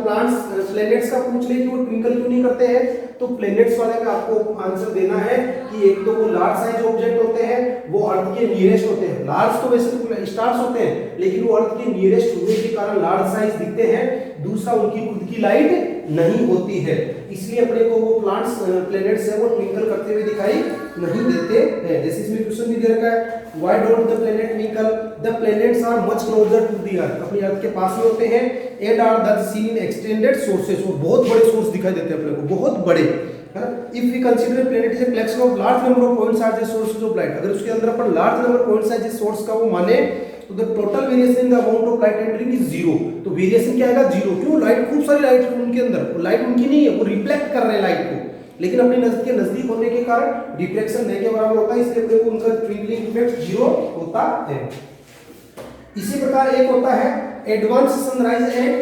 प्लैनेट्स का पूछ ले कि वो ट्विंकल क्यों नहीं करते हैं, तो प्लैनेट्स वाले का आपको आंसर देना है कि एक तो वो लार्ज साइज ऑब्जेक्ट होते हैं, वो अर्थ के नियरेस्ट होते हैं। लार्ज तो वैसे तो स्टार्स होते हैं, लेकिन वो अर्थ के नियरेस्ट होने के कारण लार्ज साइज दिखते हैं। दूसरा, उनकी खुद की लाइट नहीं होती है, इसलिए अपने को वो प्लैनेट्स है वो ट्विंकल करते हुए दिखाई नहीं देते हैं। जैसे इसमें क्वेश्चन भी दे रखा है, why don't the planet twinkle, the planets are much closer to the earth, अपनी अर्थ के पास में होते हैं, and are the seen extended sources, वो बहुत बड़े सोर्स दिखाई देते हैं अपने को, बहुत बड़े, है ना। If we consider planet is a collection of large number of points are the sources of light, अगर उसके अंदर अपन लार्ज नंबर पॉइंट्स है जिस सोर्स का वो माने, तो the total variation in the amount of light entering is zero. तो वेरिएशन क्या आएगा, जीरो। क्यों, लाइट, खूब सारी लाइट है उनके अंदर, लाइट उनकी नहीं है, वो रिफ्लेक्ट कर रहे हैं लाइट को, लेकिन अपने नजदीक होने के कारण रिफ्लेक्शन नहीं के बराबर होता है, इसलिए अपने को उनका ट्विंकलिंग इफेक्ट जीरो होता है। इसी प्रकार एक होता है advance sunrise and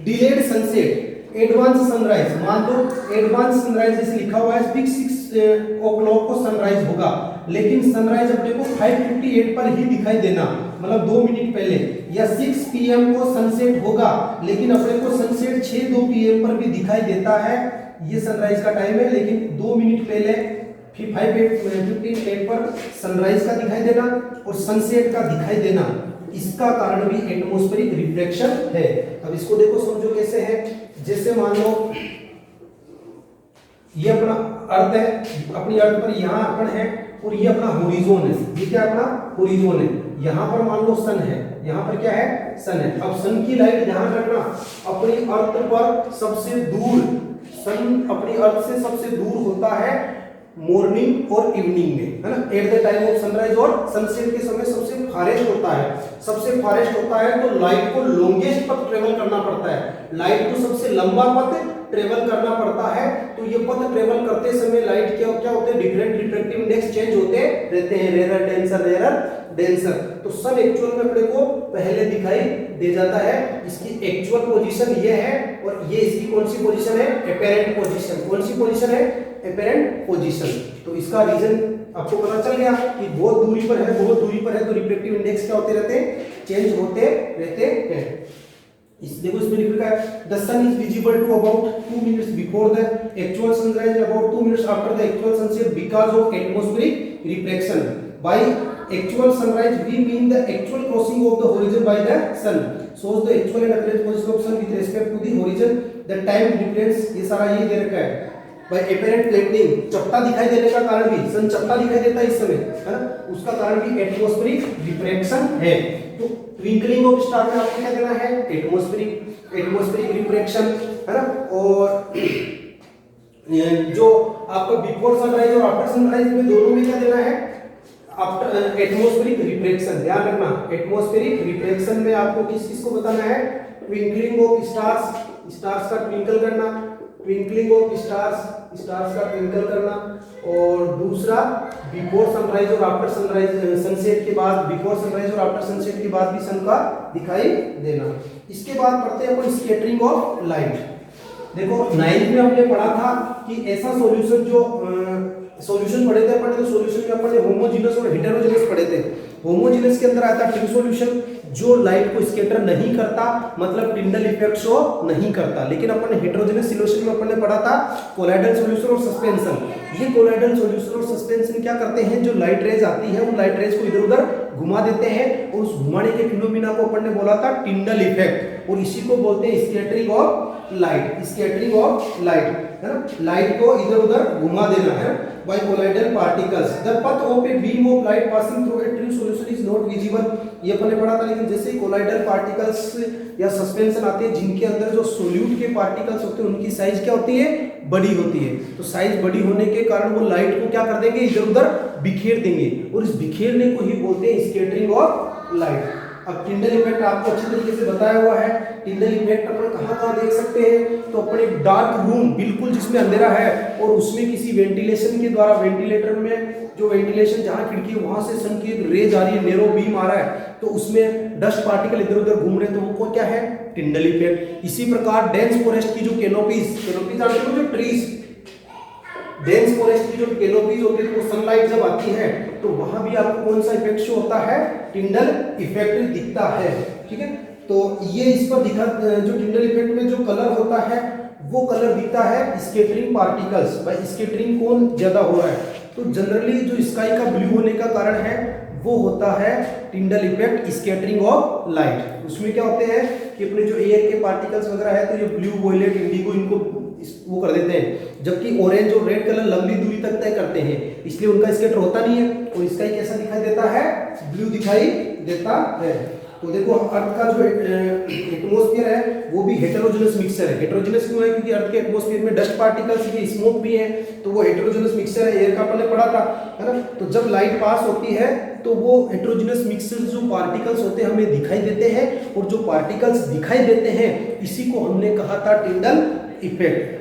delayed sunset. Advance sunrise, मान लो एडवांस सनराइज जैसे लिखा हुआ है, 6 o'clock को सनराइज होगा, लेकिन सनराइज अपने को 5:58 पर ही दिखाई देना, मतलब 2 मिनट पहले, या 6 PM को सनसेट होगा, लेकिन अपने को सनसेट 6:02 PM पर भी दिखाई देता है। ये सनराइज का टाइम है, लेकिन 2 मिनट पहले 5:58 पर सनराइज का दिखाई देना और सनसेट का दिखाई देना, इसका कारण भी एटमॉस्फेरिक रिफ्लेक्शन है। अब इसको देखो, समझो कैसे है। जैसे मान लो ये अपना अर्थ है, अपनी अर्थ पर यहाँ अपन है और ये अपना होरिजोन है, ये क्या अपना होरिजोन है। यहाँ पर मान लो सन है, यहाँ पर क्या है सन है। अब सन की लाइट ध्यान रखना अपनी अर्थ पर सबसे दूर, सन अपनी अर्थ से सबसे दूर होता है मॉर्निंग और इवनिंग में, है ना, eight the time of sunrise और सनसेट के समय सबसे फारेस्ट होता है। सबसे फारेस्ट होता है तो लाइट को लॉन्गेस्ट पथ ट्रेवल करना पड़ता है, लाइट को सबसे लंबा पथ ट्रेवल करना पड़ता है। तो ये पथ ट्रेवल करते समय लाइट क्या क्या होते हैं, डिफरेंट रिफ्रैक्टिव इंडेक्स चेंज होते रहते हैं, रेयर डेंसर। तो सन एक्चुअल में अपने को पहले दिखाई दे जाता है, इसकी एक्चुअल पोजीशन ये है और ये इसकी कौन सी पोजीशन है, एपेरेंट पोजीशन। कौन सी पोजीशन है, एपेरेंट पोजीशन। तो इसका रीजन आपको पता चल गया कि बहुत दूरी पर है, बहुत दूरी पर है तो रिफ्रैक्टिव इंडेक्स क्या होते रहते हैं, चेंज होते रहते हैं। इस देखो इसमें लिखा है the sun is visible to about 2 minutes before the actual sunrise, about 2 minutes after the actual sunset because of atmospheric reflection. By actual sunrise we mean the actual crossing of the horizon by the sun, shows the actual and apparent position of sun with respect to the horizon, the time difference, ये सारा ये दे रखा है। Bye apparent flattening, चपटा दिखाई देने का कारण भी, सन चपटा दिखाई देता है इस समय, है ना, उसका कारण भी एटमॉस्फेरिक रिफ्रैक्शन है। तो ट्विंकलिंग ऑफ स्टार में आपको क्या देना है, एटमॉस्फेरिक रिफ्रैक्शन, है ना। और जो आपका बिफोर सनराइज और आफ्टर सनराइज में दोनों में क्या देना है, आफ्टर एटमॉस्फेरिक रिफ्रैक्शन। ध्यान रखना एटमॉस्फेरिक रिफ्रैक्शन में आपको किस चीज को बताना है, ट्विंकलिंग ऑफ स्टार्स का ट्विंकल करना, ट्विंकलिंग ऑफ स्टार्स का ट्विंकल करना। और दूसरा बिफोर सनराइज और आफ्टर सनराइज, सनसेट के बाद, बिफोर सनराइज और आफ्टर सनसेट के बाद भी सन का दिखाई देना। इसके बाद पढ़ते हैं अपन स्कैटरिंग ऑफ लाइट। देखो 9th में हमने पढ़ा था कि ऐसा सॉल्यूशन जो सॉल्यूशन पढ़े थे अपन, तो सॉल्यूशन में अपन ने होमोजेनस और हेटेरोजेनस पढ़े थे। होमोजेनस के अंदर आता ट्रू सॉल्यूशन जो लाइट को स्कैटर नहीं करता, मतलब टिंडल इफेक्ट शो नहीं करता। लेकिन अपन ने हेटेरोजेनस सॉल्यूशन में अपन ने पढ़ा था कोलाइडल सॉल्यूशन और सस्पेंशन। ये कोलाइडल सॉल्यूशन और सस्पेंशन क्या करते हैं, जो लाइट रेज आती है उन लाइट रेज को इधर-उधर घुमा देते हैं और उस घुमाने के फिनोमिना को अपन ने बोला था टिंडल इफेक्ट, और इसी को बोलते हैं scattering of light. Scattering of light, है ना, लाइट को इधर-उधर घुमा देना है by colloidal particles. The path of a beam of light passing through a true solution is not visible. ये अपन ने पढ़ा था। लेकिन जैसे ही colloidal particles या सस्पेंशन आते हैं जिनके अंदर जो सोल्यूट के पार्टिकल्स होते हैं उनकी साइज क्या होती है, बड़ी होती है। तो साइज बड़ी होने के कारण वो लाइट को क्या कर देंगे, इधर-उधर बिखेर देंगे, और इस बिखेरने को ही बोलते हैं स्कैटरिंग ऑफ लाइट। अब टिंडल इफेक्ट आपको अच्छी तरीके से बताया हुआ है। टिंडल इफेक्ट अपन कहाँ देख सकते हैं, तो अपने डार्क रूम बिल्कुल जिसमें अंधेरा है और उसमें किसी वेंटिलेशन के द्वारा, वेंटिलेटर में जो वेंटिलेशन जहाँ खिड़की है वहां से सन की रेज आ रही है, नेरो बीम आ रहा है, तो उसमें डस्ट पार्टिकल इधर उधर घूम रहे हैं, तो वो क्या है, टिंडल इफेक्ट। इसी प्रकार डेंस फॉरेस्ट की जो कैनोपीज जानते हो, जो ट्रीज, डेंस फॉरेस्ट की जो कैनोपीज होती है, तो सनलाइट जब आती है तो वहां भी आपको कौन सा इफेक्ट शो होता है, टिंडल इफेक्ट दिखता है। ठीक है, तो ये इस पर दिखा, जो टिंडल इफेक्ट में जो कलर होता है वो कलर दिखता है स्कैटरिंग पार्टिकल्स। भाई स्कैटरिंग कौन ज्यादा हो रहा है, तो जनरली जो स्काई का ब्लू होने का कारण है वो होता है Tyndall effect, scattering of light. उसमें क्या होते हैं कि अपने जो एयर के पार्टिकल्स वगैरह है तो ये ब्लू, वॉयलेट, इंडिगो इनको वो कर देते हैं, जबकि ऑरेंज और रेड कलर लंबी दूरी तक तय करते हैं, इसलिए उनका स्कैटर होता नहीं है। और इसका कैसा दिखाई देता है, ब्लू दिखाई देता है। तो देखो अर्थ का जो एटमॉस्फेयर है वो भी हेटेरोजेनस मिक्सचर है। हेटेरोजेनस क्यों है, क्योंकि अर्थ के एटमॉस्फेयर में डस्ट पार्टिकल्स भी, स्मोक भी है, तो वो हेटेरोजेनस मिक्सचर है। एयर का अपन ने पढ़ा था, है ना। तो जब लाइट पास होती है तो वो हेटेरोजेनस मिक्सचर जो पार्टिकल्स होते हैं हमें दिखाई देते हैं, और जो पार्टिकल्स दिखाई देते हैं इसी को हमने कहा था Tyndall effect.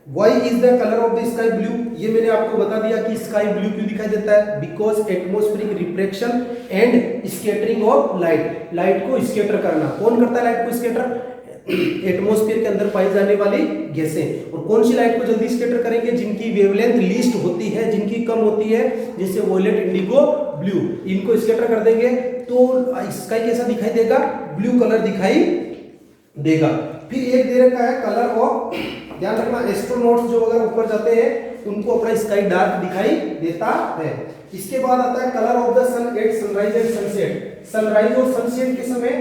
Why is the color of the sky blue? ये मैंने आपको बता दिया कि स्काई ब्लू क्यों दिखाई देता है, because atmospheric refraction and scattering of light. Light को स्कैटर करना, कौन करता है लाइट को स्कैटर, एटमॉस्फेयर के अंदर पाई जाने वाली गैसें। और कौन सी लाइट को जल्दी स्कैटर करेंगे, जिनकी वेवलेंथ लीस्ट होती है, जिनकी कम होती है, जैसे वॉयलेट, इंडिगो, ब्लू, इनको स्कैटर कर देंगे तो स्काई कैसा दिखाई देगा, ब्लू कलर दिखाई देगा। फिर एक दे रखा है कलर ऑफ, ध्यान रखना एस्ट्रोनॉट्स जो अगर ऊपर जाते हैं उनको अपना स्काई डार्क दिखाई देता है। इसके बाद आता है colour of the sun at sunrise and sunset. Sunrise और सनसेट के समय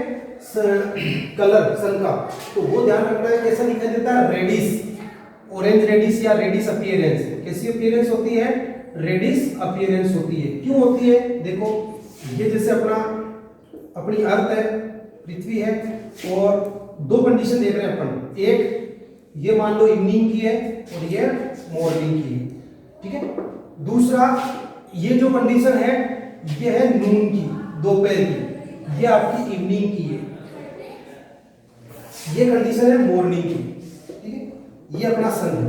कलर सन का, तो वो ध्यान रखना है कैसा दिखाई देता है, रेडिश, ऑरेंज रेडिश या रेडिश अपीयरेंस। कैसी अपीयरेंस होती है, रेडिश अपीयरेंस होती है। क्यों होती है, देखो ये जैसे अपनी अर्थ है, पृथ्वी है, और दो कंडीशन देख रहे हैं अपन, एक ये मान लो इवनिंग की है और ये मॉर्निंग की है, ठीक है। दूसरा ये जो कंडीशन है ये है नून की, दोपहर की, ये आपकी इवनिंग की है, ये कंडीशन है मॉर्निंग की, ठीक है। ये अपना सन है।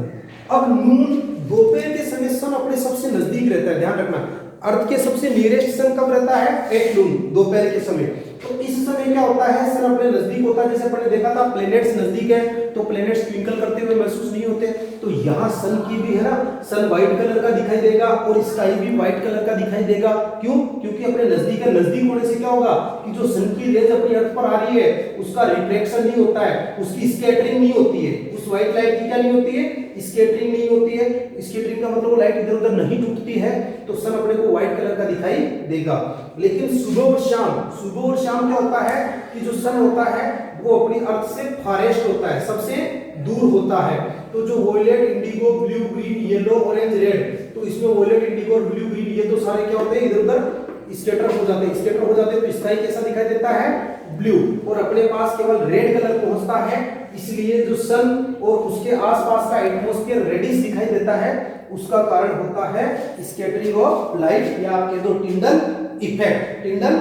अब नून दोपहर के समय सन अपने सबसे नजदीक रहता है, ध्यान रखना, अर्थ के सबसे नियरेस्ट सन कब रहता है, एट नून, दोपहर के समय। तो इस समय क्या होता है, सन अपने नजदीक होता है, जैसे अपन ने देखा था प्लैनेट्स नजदीक है तो प्लैनेट्स ट्विंकल करते हुए महसूस नहीं होते, तो यहाँ सन की भी है ना, सन व्हाइट कलर का दिखाई देगा और स्काई भी व्हाइट कलर का दिखाई देगा। क्यों? क्योंकि अपने नजदीक है, नजदीक होने से क्या होगा कि जो सन की रेज अपनी अर्थ पर आ रही है उसका रिफ्लेक्शन नहीं होता है, उसकी स्कैटरिंग नहीं होती है, उस व्हाइट लाइट की क्या नहीं होती है, स्कैटरिंग नहीं होती है। स्कैटरिंग का मतलब लाइट इधर उधर नहीं टूटती है, तो सन अपने को व्हाइट कलर का दिखाई देगा। लेकिन सुबह और शाम क्या होता है कि जो सन होता है वो अपनी अर्थ से फारेस्ट होता है, सबसे दूर होता है। तो जो violet, indigo, blue, green, yellow, orange, red, तो इसमें वॉयलेट, इंडिगो और ब्लू, ग्रीन ये तो सारे क्या होते हैं, इधर उधर स्कैटर हो जाते हैं, तो स्काई कैसा दिखाई देता है, ब्लू, और अपने पास केवल रेड कलर पहुंचता है, इसलिए जो सन और उसके आसपास का एटमॉस्फेयर रेडिश दिखाई देता है, उसका कारण होता है स्कैटरिंग ऑफ लाइट, या आप कह दो टिंडल इफेक्ट। टिंडल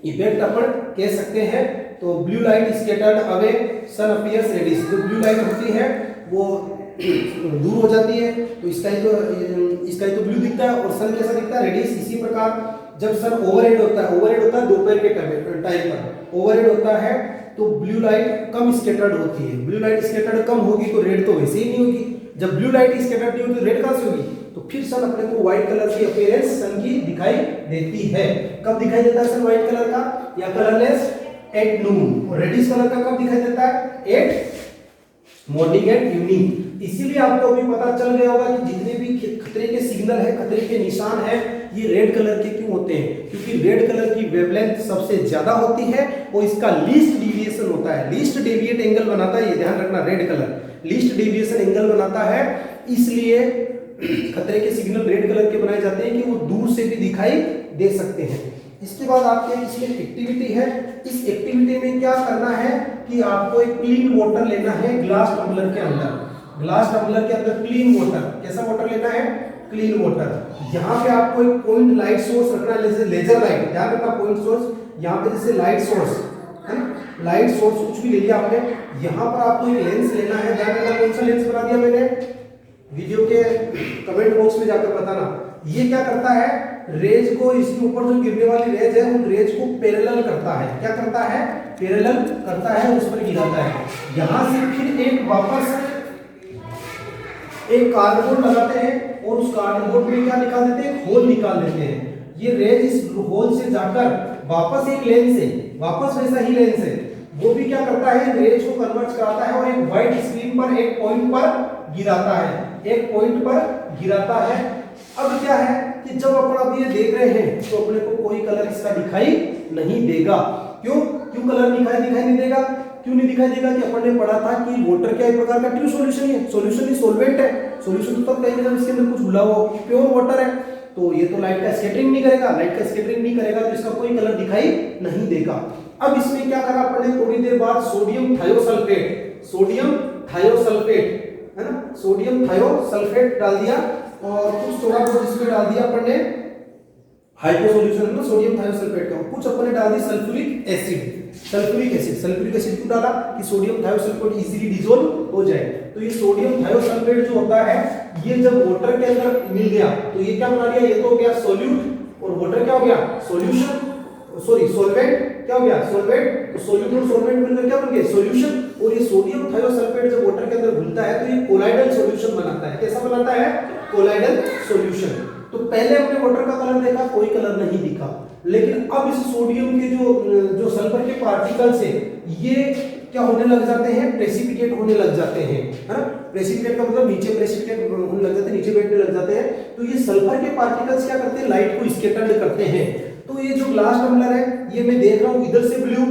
इफेक्ट अपन कह सकते हैं। तो ब्लू लाइट स्कैटर्ड अवे, सन अपीयर्स रेडिश, जो ब्लू लाइट होती है वो दूर हो जाती है, तो स्काई तो ब्लू दिखता है और सन कैसा दिखता है, रेडिश। इसी प्रकार जब सन ओवरहेड होता है दोपहर के टाइम पर ओवरहेड होता है, तो ब्लू लाइट कम स्कैटर्ड होती है। ब्लू लाइट स्कैटर्ड कम होगी तो रेड तो वैसे ही नहीं होगी, जब ब्लू लाइट स्कैटर्ड नहीं होगी तो रेड कहां से होगी, तो फिर सन अपने को व्हाइट कलर की अपीयरेंस सन की दिखाई देती है। कब दिखाई देता है सन व्हाइट कलर का या कलरलेस, एट नून, और रेडिश कलर का कब दिखाई देता है, एट मॉर्निंग एंड इवनिंग। इसीलिए आपको अभी पता चल गया होगा कि जितने भी खतरे के सिग्नल है, खतरे के निशान है, ये रेड कलर के क्यों होते हैं, क्योंकि रेड कलर की वेवलेंथ सबसे ज्यादा होती है और इसका लीस्ट डेविएशन होता है, लीस्ट डेविएट एंगल बनाता है, ये ध्यान रखना, red colour least deviation angle बनाता है, इसलिए खतरे के सिग्नल रेड कलर के बनाए जाते हैं कि वो दूर से भी दिखाई दे सकते हैं। इसके बाद आपके इसमें एक्टिविटी है, इस एक्टिविटी में क्या करना है कि आपको एक क्लीन वाटर लेना है ग्लास टम्बलर के अंदर, ग्लास टम्बलर के अंदर क्लीन वाटर, कैसा वाटर लेना है, क्लीन वाटर। यहाँ पे आपको एक पॉइंट लाइट सोर्स रखना है, जैसे लेजर लाइट, ध्यान रखना पॉइंट सोर्स, यहाँ पे जैसे लाइट सोर्स है ना, लाइट सोर्स कुछ भी ले लिया आपने, यहाँ पर आपको एक लेंस लेना है, ध्यान रखना कौन सा लेंस बना दिया मैंने, वीडियो के कमेंट बॉक्स में जाकर बताना। ये क्या करता है, रेज को इसके ऊपर जो गिरने वाली रेज है उन रेज को पैरेलल करता है, क्या करता है, पैरेलल करता है, उस पर गिराता है। यहां से फिर एक वापस एक कार्डबोर्ड लगाते हैं और उस कार्डबोर्ड में क्या निकाल देते हैं, होल निकाल देते हैं। ये रेज इस होल से जाकर वापस एक लेंस है, वापस वैसा ही लेंस है, वो भी क्या करता है, रेज को कन्वर्ट कराता है और एक व्हाइट स्क्रीन पर एक पॉइंट पर गिराता है, एक पॉइंट पर गिराता है। अब क्या है कि जब अपन अब ये देख रहे हैं तो अपने को कोई कलर इसका दिखाई नहीं देगा। क्यों कलर दिखाई नहीं देगा, क्यों नहीं दिखाई देगा कि अपन ने पढ़ा था कि वाटर क्या एक प्रकार का ट्रू सॉल्यूशन है, सॉल्यूशन ही सॉल्वेंट है, सॉल्यूशन तो तब कहेंगे जब इसके अंदर कुछ घुला हो, प्योर वाटर है, तो ये तो लाइट का स्कैटरिंग नहीं करेगा, तो इसका कोई कलर दिखाई नहीं देगा। अब इसमें क्या करा अपन ने, थोड़ी देर बाद सोडियम थायोसल्फेट है ना, सोडियम थायोसल्फेट डाल दिया और कुछ थोड़ा बहुत इसमें डाल दिया अपन ने हाइड्रो सॉल्यूशन है ना सोडियम थायोसल्फेट का, कुछ अपन ने डाल दी सल्फ्यूरिक एसिड क्यों डाला कि सोडियम थायोसल्फेट इजीली डिसॉल्व हो जाए। तो ये सोडियम थायोसल्फेट जो होता है ये जब वाटर के अंदर मिल गया तो ये क्या बना दिया, ये तो हो गया सोल्यूट और वाटर क्या हो गया, सॉल्यूशन, सॉरी सॉल्वेंट, क्या हो गया, सॉल्वेंट, तो सोल्यूट और सॉल्वेंट मिलकर क्या बन गए, सॉल्यूशन। और ये सोडियम थायोसल्फेट जब वाटर के अंदर घुलता है तो ये कोलाइडल सॉल्यूशन बनाता है, कैसा बनाता है, कोलाइडल सॉल्यूशन। तो पहले हमने वाटर का कलर देखा, कोई कलर नहीं दिखा, लेकिन अब इस सोडियम के जो सल्फर के पार्टिकल्स है ये क्या होने लग जाते हैं, प्रेसिपिटेट होने लग जाते हैं, है ना, प्रेसिपिटेट का मतलब नीचे प्रेसिपिटेट होने लग जाते हैं, नीचे बैठने लग जाते हैं। तो ये सल्फर के पार्टिकल्स क्या करते हैं, लाइट को स्कैटर्ड करते हैं। तो ये जो ग्लास टम्बलर है ये मैं देख रहा हूं इधर से ब्लू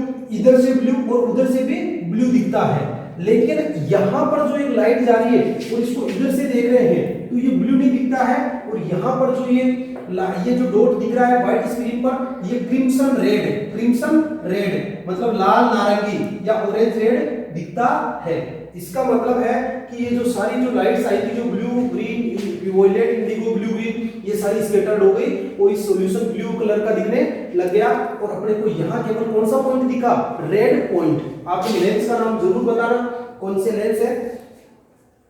और उधर से भी ब्लू दिखता है, लेकिन यहां पर जो एक लाइट जा रही है और इसको इधर से देख रहे हैं तो ये ब्लू नहीं दिखता दिखता है, और यहाँ पर जो ये जो डॉट दिख रहा है व्हाइट स्क्रीन पर, ये क्रिम्सन रेड है, क्रिम्सन रेड मतलब लाल नारंगी या ऑरेंज रेड दिखता है। इसका मतलब है कि ये जो सारी जो लाइट्स आई थी, जो blue green violet indigo blue green, ये सारी स्कैटर्ड हो गई और इस सॉल्यूशन ब्लू कलर का दिखने लग गया, और अपने को यहाँ केवल कौन सा पॉइंट दिखा, रेड पॉइंट। आप लेंस का नाम जरूर बताना कौन से लेंस है।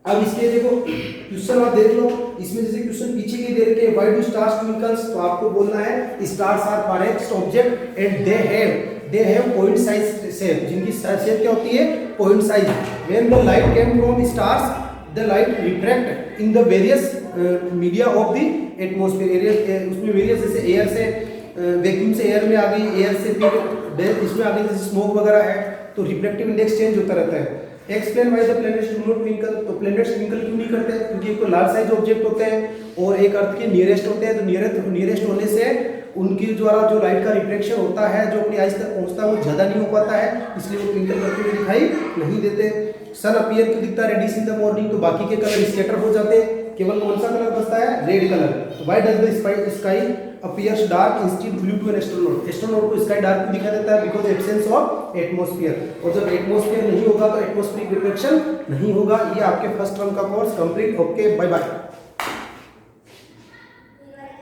अब इसके देखो क्वेश्चन आप देख लो, इसमें जैसे क्वेश्चन पीछे की दे रखे व्हाई डू स्टार्स ट्विंकल्स, तो आपको बोलना है stars are parallax object and they have point size shape, जिनकी शेप क्या होती है, point size. When the light came from stars the light refract in the various media of the atmosphere, उसमें various जैसे एयर से vacuum से air में आ गई, एयर से फिर इसमें आ गई जैसे स्मोक वगैरह है, तो रिफ्लेक्टिव इंडेक्स चेंज होता रहता है। Explain why the planets do not twinkle, तो प्लैनेट्स ट्विंकल क्यों नहीं करते, क्योंकि एक तो लार्ज साइज ऑब्जेक्ट होते हैं और एक अर्थ के नियरेस्ट होते हैं, तो नियरेस्ट होने से उनके द्वारा जो लाइट का रिफ्लेक्शन होता है जो अपनी आइज तक पहुंचता है वो ज्यादा नहीं हो पाता है, इसलिए वो ट्विंकल करते हुए दिखाई नहीं देते। सन अपीयर क्यों दिखता है रेडिश इन द मॉर्निंग, तो बाकी के कलर स्कैटर हो जाते हैं, केवल कौन सा कलर बचता है, रेड कलर। तो why does the sky appears dark instead blue to an astronaut, astronaut को स्काई डार्क दिखा देता है बिकॉज एब्सेंस ऑफ एटमॉस्फेयर, और जब एटमॉस्फेयर नहीं होगा तो एटमॉस्फेरिक रिफ्लेक्शन नहीं होगा। ये आपके फर्स्ट टर्म का course complete. Okay, bye bye.